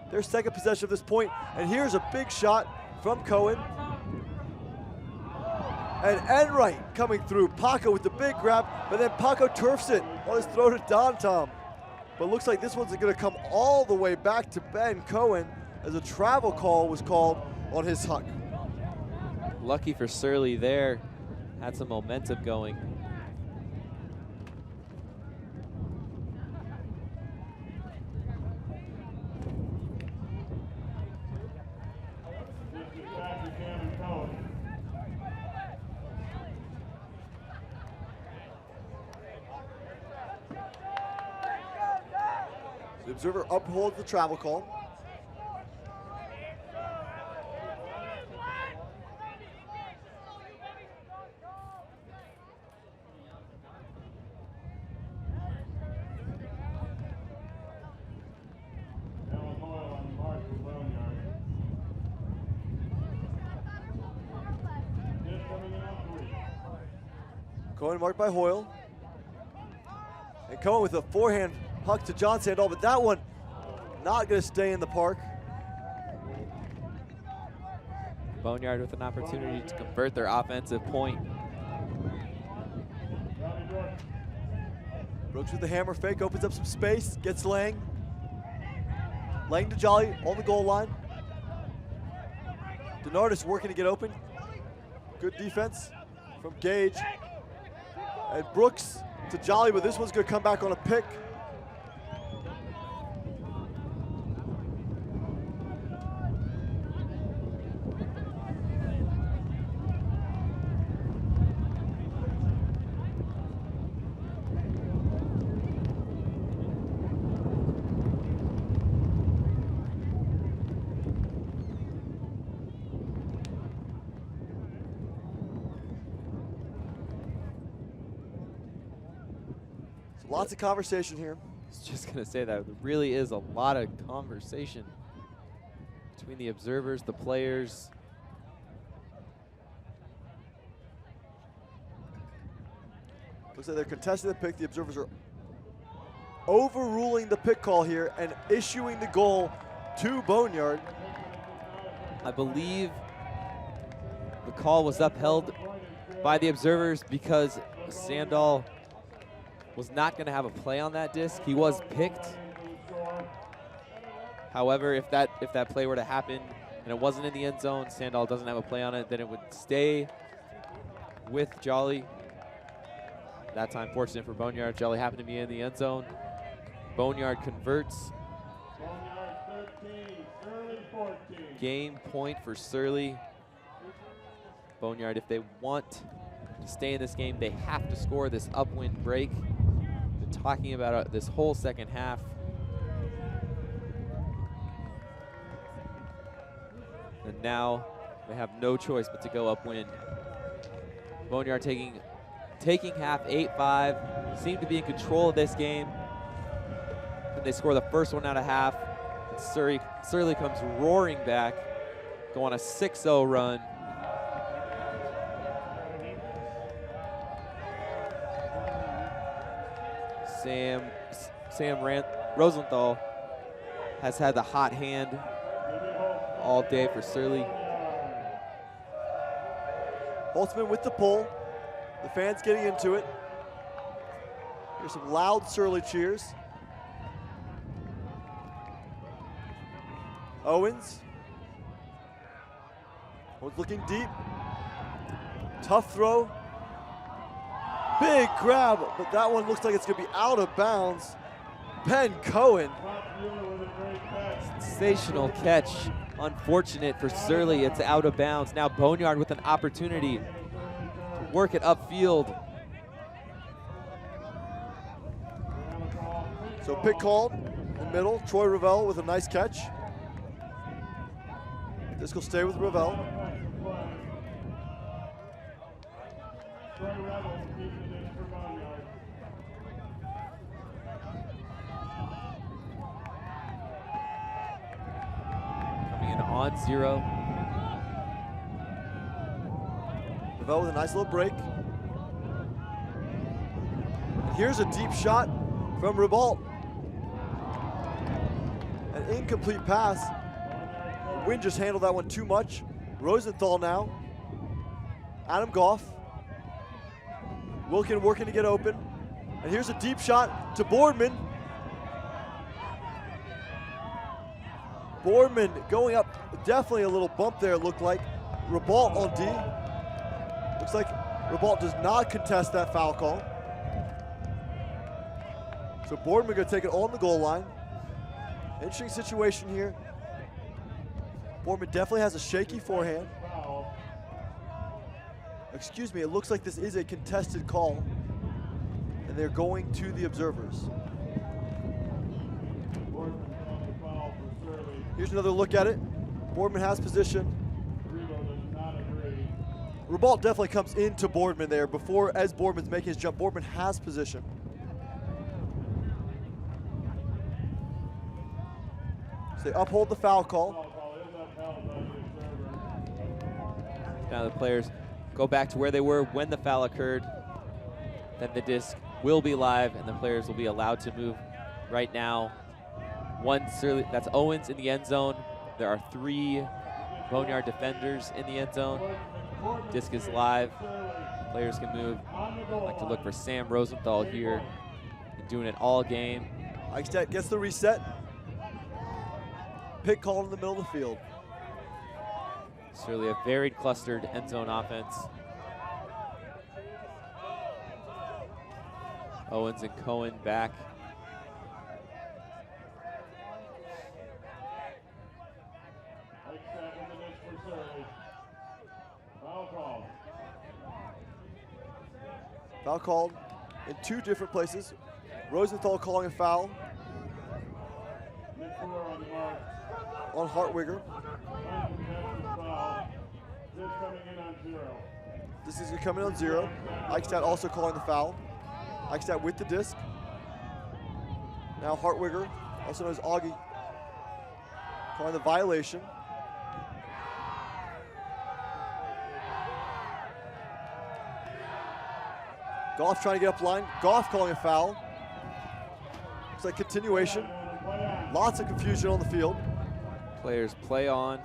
[SPEAKER 1] Their second possession of this point. And here's a big shot from Cohen. And Enright coming through. Paco with the big grab, but then Paco turfs it on his throw to Dantom. But looks like this one's gonna come all the way back to Ben Cohen as a travel call was called on his huck.
[SPEAKER 2] Lucky for Surly there. Had some momentum going.
[SPEAKER 1] The observer upholds the travel call. Cohen marked by Hoyle. And Cohen with a forehand huck to John Sandahl, but that one not going to stay in the park.
[SPEAKER 2] Boneyard with an opportunity to convert their offensive point.
[SPEAKER 1] Brooks with the hammer fake, opens up some space, gets Lang. Lang to Jolly on the goal line. Denardis working to get open. Good defense from Gage. And Brooks to Jolly, but this one's going to come back on a pick. Lots of conversation here.
[SPEAKER 2] I was just going to say that there really is a lot of conversation between the observers, the players.
[SPEAKER 1] Looks like they're contesting the pick. The observers are overruling the pick call here and issuing the goal to Boneyard.
[SPEAKER 2] I believe the call was upheld by the observers because Sandahl was not going to have a play on that disc. He was picked. However, if that play were to happen and it wasn't in the end zone, Sandahl doesn't have a play on it, then it would stay with Jolly. That time, fortunate for Boneyard, Jolly happened to be in the end zone. Boneyard converts. Game point for Surly. Boneyard, if they want to stay in this game, they have to score this upwind break. Been talking about this whole second half. And now they have no choice but to go upwind. Boneyard taking half 8-5, seem to be in control of this game. And they score the first one out of half. And Surly comes roaring back, go on a 6-0 run. Sam Rosenthal has had the hot hand all day for Surly.
[SPEAKER 1] Holtzman with the pull. The fans getting into it. Here's some loud Surly cheers. Owens looking deep. Tough throw. Big grab, but that one looks like it's going to be out of bounds. Ben Cohen.
[SPEAKER 2] Sensational catch. Unfortunate for Surly, it's out of bounds. Now Boneyard with an opportunity to work it upfield.
[SPEAKER 1] So pick called in the middle. Troy Ravel with a nice catch. This will stay with Ravel.
[SPEAKER 2] Coming in on 0.
[SPEAKER 1] Ravel with a nice little break. And here's a deep shot from Ribault. An incomplete pass. Wynn just handled that one too much. Rosenthal now. Adam Goff. Wilkin working to get open. And here's a deep shot to Boardman. Boardman going up, definitely a little bump there, it looked like. Ribault on D. Looks like Ribault does not contest that foul call. So Boardman gonna take it on the goal line. Interesting situation here. Boardman definitely has a shaky forehand. Excuse me, it looks like this is a contested call, and they're going to the observers. Here's another look at it. Boardman has position. Ribault definitely comes into Boardman there before, as Boardman's making his jump. Boardman has position. So they uphold the foul call.
[SPEAKER 2] Now the players go back to where they were when the foul occurred. Then the disc will be live and the players will be allowed to move right now. That's Owens in the end zone. There are 3 Boneyard defenders in the end zone. Disc is live. Players can move. I like to look for Sam Rosenthal here. Been doing it all game.
[SPEAKER 1] Eichstadt gets the reset. Pick called in the middle of the field.
[SPEAKER 2] Surely a varied clustered end zone offense. Owens and Cohen back.
[SPEAKER 1] Foul called in 2 different places. Rosenthal calling a foul on Hartwigger. This is coming on 0. Eichstadt also calling the foul. Eichstadt with the disc. Now Hartwigger, also known as Augie, calling the violation. Goff trying to get up line. Goff calling a foul. Looks like continuation. Lots of confusion on the field.
[SPEAKER 2] Players play on.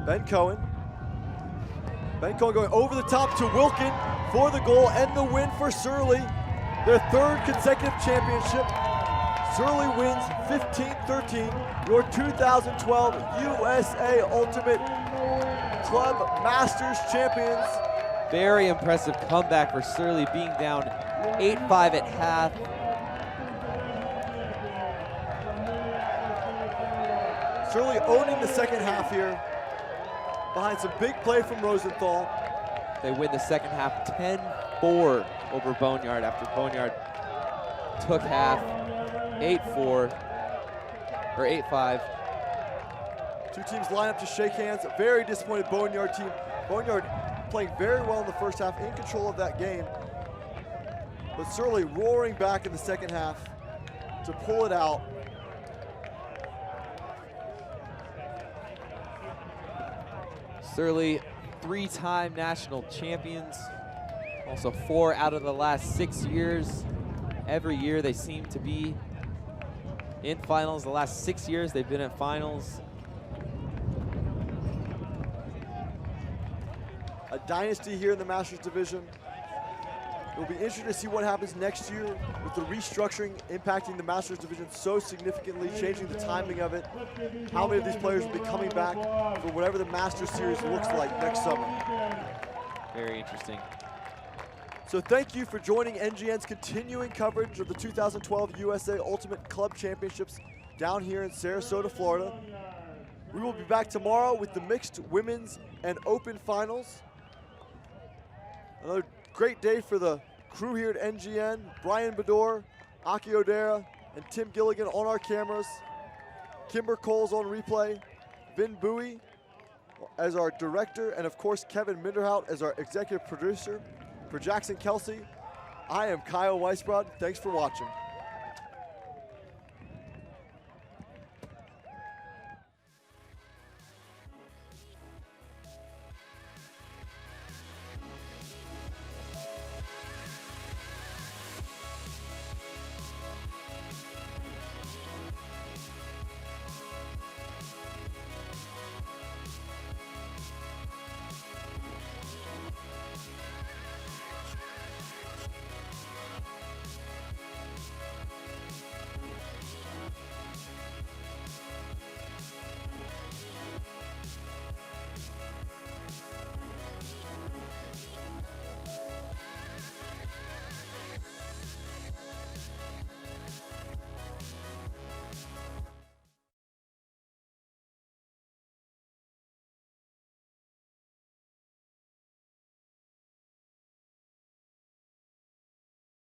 [SPEAKER 1] Ben Cohen. Ben Cohen going over the top to Wilkin for the goal and the win for Surly. Their third consecutive championship. Surly wins 15-13. Your 2012 USA Ultimate Club Masters champions.
[SPEAKER 2] Very impressive comeback for Surly, being down 8-5 at half.
[SPEAKER 1] Surly owning the second half here behind some big play from Rosenthal.
[SPEAKER 2] They win the second half 10-4 over Boneyard after Boneyard took half 8-4 or 8-5.
[SPEAKER 1] Two teams line up to shake hands. A very disappointed Boneyard team. Boneyard playing very well in the first half, in control of that game. But Surly roaring back in the second half to pull it out.
[SPEAKER 2] Surly, three-time national champions. Also 4 out of the last 6 years. Every year they seem to be in finals. The last 6 years they've been in finals.
[SPEAKER 1] A dynasty here in the Masters division. It will be interesting to see what happens next year with the restructuring impacting the Masters division so significantly, changing the timing of it. How many of these players will be coming back for whatever the Masters series looks like next summer.
[SPEAKER 2] Very interesting.
[SPEAKER 1] So thank you for joining NGN's continuing coverage of the 2012 USA Ultimate Club Championships down here in Sarasota, Florida. We will be back tomorrow with the mixed women's and open finals. Another great day for the crew here at NGN. Brian Bedore, Aki Odera, and Tim Gilligan on our cameras. Kimber Coles on replay. Vin Bowie as our director, and of course Kevin Minderhout as our executive producer. For Jackson Kelsey, I am Kyle Weisbrod. Thanks for watching.